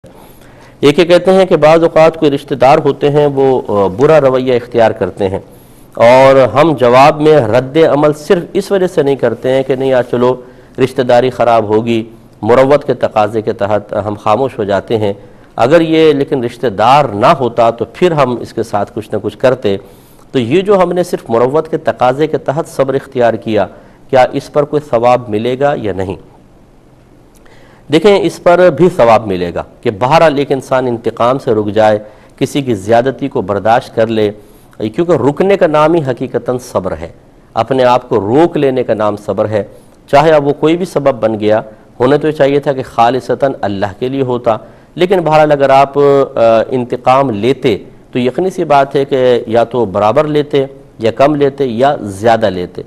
ایک یہ کہتے ہیں کہ بعض اوقات کوئی رشتہ دار ہوتے ہیں وہ برا رویہ اختیار کرتے ہیں اور ہم جواب میں رد عمل صرف اس وجہ سے نہیں کرتے ہیں کہ نہیں یار چلو رشتہ داری خراب ہوگی، مروت کے تقاضے کے تحت ہم خاموش ہو جاتے ہیں۔ اگر یہ لیکن رشتہ دار نہ ہوتا تو پھر ہم اس کے ساتھ کچھ نہ کچھ کرتے۔ تو یہ جو ہم نے صرف مروت کے تقاضے کے تحت صبر اختیار کیا، کیا اس پر کوئی ثواب ملے گا یا نہیں؟ دیکھیں اس پر بھی ثواب ملے گا کہ بہرحال ایک انسان انتقام سے رک جائے، کسی کی زیادتی کو برداشت کر لے، کیونکہ رکنے کا نام ہی حقیقتاً صبر ہے، اپنے آپ کو روک لینے کا نام صبر ہے، چاہے اب وہ کوئی بھی سبب بن گیا، ہونے تو چاہیے تھا کہ خالصتاً اللہ کے لیے ہوتا، لیکن بہرحال اگر آپ انتقام لیتے تو یقینی سی بات ہے کہ یا تو برابر لیتے یا کم لیتے یا زیادہ لیتے،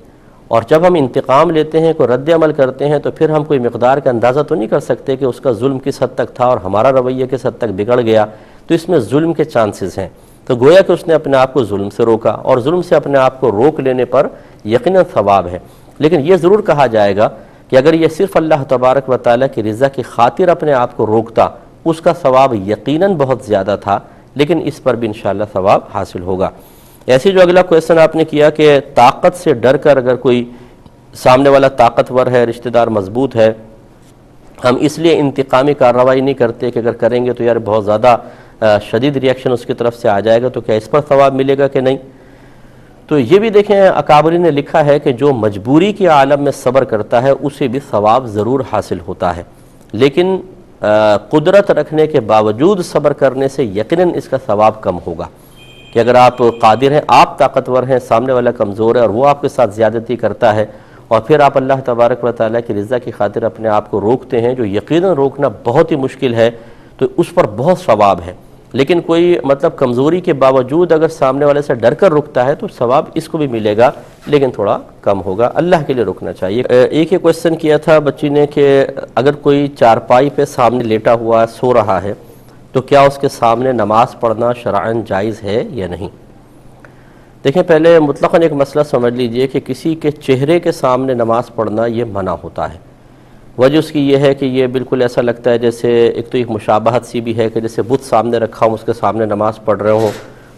اور جب ہم انتقام لیتے ہیں کوئی رد عمل کرتے ہیں تو پھر ہم کوئی مقدار کا اندازہ تو نہیں کر سکتے کہ اس کا ظلم کس حد تک تھا اور ہمارا رویہ کس حد تک بگڑ گیا، تو اس میں ظلم کے چانسز ہیں، تو گویا کہ اس نے اپنے آپ کو ظلم سے روکا، اور ظلم سے اپنے آپ کو روک لینے پر یقیناً ثواب ہے۔ لیکن یہ ضرور کہا جائے گا کہ اگر یہ صرف اللہ تبارک و تعالیٰ کی رضا کی خاطر اپنے آپ کو روکتا، اس کا ثواب یقیناً بہت زیادہ تھا، لیکن اس پر بھی انشاءاللہ ثواب حاصل ہوگا۔ ایسی جو اگلا کویسچن آپ نے کیا کہ طاقت سے ڈر کر اگر کوئی سامنے والا طاقتور ہے، رشتہ دار مضبوط ہے، ہم اس لیے انتقامی کارروائی نہیں کرتے کہ اگر کریں گے تو یار بہت زیادہ شدید ریاکشن اس کی طرف سے آ جائے گا، تو کیا اس پر ثواب ملے گا کہ نہیں؟ تو یہ بھی دیکھیں اکابرین نے لکھا ہے کہ جو مجبوری کے عالم میں صبر کرتا ہے اسے بھی ثواب ضرور حاصل ہوتا ہے، لیکن قدرت رکھنے کے باوجود صبر کرنے سے یقیناً اس کا ثواب کم ہوگا، کہ اگر آپ قادر ہیں، آپ طاقتور ہیں، سامنے والا کمزور ہے اور وہ آپ کے ساتھ زیادتی کرتا ہے، اور پھر آپ اللہ تبارک و تعالیٰ کی رضا کی خاطر اپنے آپ کو روکتے ہیں، جو یقیناً روکنا بہت ہی مشکل ہے، تو اس پر بہت ثواب ہے۔ لیکن کوئی کمزوری کے باوجود اگر سامنے والے سے ڈر کر رکتا ہے تو ثواب اس کو بھی ملے گا، لیکن تھوڑا کم ہوگا، اللہ کے لیے رکنا چاہیے۔ ایک کویسچن کیا تھا بچی نے کہ اگر کوئی چارپائی پہ سامنے لیٹا ہوا سو رہا ہے تو کیا اس کے سامنے نماز پڑھنا شرعاً جائز ہے یا نہیں؟ دیکھیں پہلے مطلقاً ایک مسئلہ سمجھ لیجئے کہ کسی کے چہرے کے سامنے نماز پڑھنا یہ منع ہوتا ہے۔ وجہ اس کی یہ ہے کہ یہ بالکل ایسا لگتا ہے جیسے ایک تو ایک مشابہت سی بھی ہے کہ جیسے بت سامنے رکھا ہوں، اس کے سامنے نماز پڑھ رہے ہوں،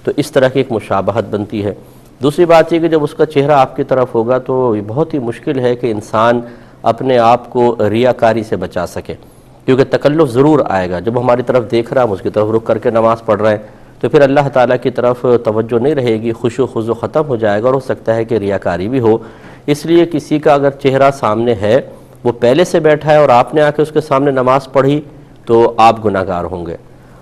تو اس طرح کی ایک مشابہت بنتی ہے۔ دوسری بات یہ کہ جب اس کا چہرہ آپ کی طرف ہوگا تو یہ بہت ہی مشکل ہے کہ انسان اپنے آپ کو ریاکاری سے بچا سکے، کیونکہ تکلف ضرور آئے گا۔ جب ہماری طرف دیکھ رہا ہم اس کی طرف رک کر کے نماز پڑھ رہے ہیں تو پھر اللہ تعالیٰ کی طرف توجہ نہیں رہے گی، خشوع و خضوع ختم ہو جائے گا، اور ہو سکتا ہے کہ ریاکاری بھی ہو۔ اس لیے کسی کا اگر چہرہ سامنے ہے، وہ پہلے سے بیٹھا ہے اور آپ نے آ کے اس کے سامنے نماز پڑھی تو آپ گناہ گار ہوں گے،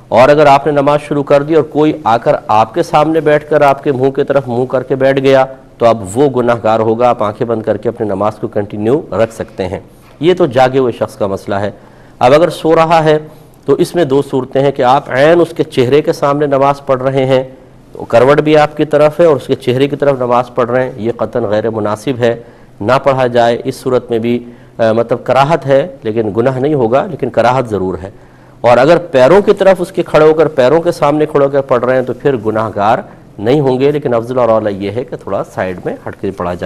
اور اگر آپ نے نماز شروع کر دی اور کوئی آ کر آپ کے سامنے بیٹھ کر آپ کے منہ کی طرف منہ کر کے بیٹھ گیا تو اب وہ گناہ گار ہوگا۔ آپ آنکھیں بند کر کے اپنی نماز کو کنٹینیو رکھ سکتے ہیں۔ یہ تو جاگے ہوئے شخص کا مسئلہ ہے۔ اب اگر سو رہا ہے تو اس میں دو صورتیں ہیں کہ آپ عین اس کے چہرے کے سامنے نماز پڑھ رہے ہیں، تو کروٹ بھی آپ کی طرف ہے اور اس کے چہرے کی طرف نماز پڑھ رہے ہیں، یہ قطعاً غیر مناسب ہے، نہ پڑھا جائے۔ اس صورت میں بھی کراہت ہے، لیکن گناہ نہیں ہوگا، لیکن کراہت ضرور ہے۔ اور اگر پیروں کی طرف اس کے کھڑے ہو کر پیروں کے سامنے کھڑے ہو کر پڑھ رہے ہیں تو پھر گناہ گار نہیں ہوں گے، لیکن افضل اور اعلیٰ یہ ہے کہ تھوڑا سائیڈ میں ہٹ کے پڑھا جائے۔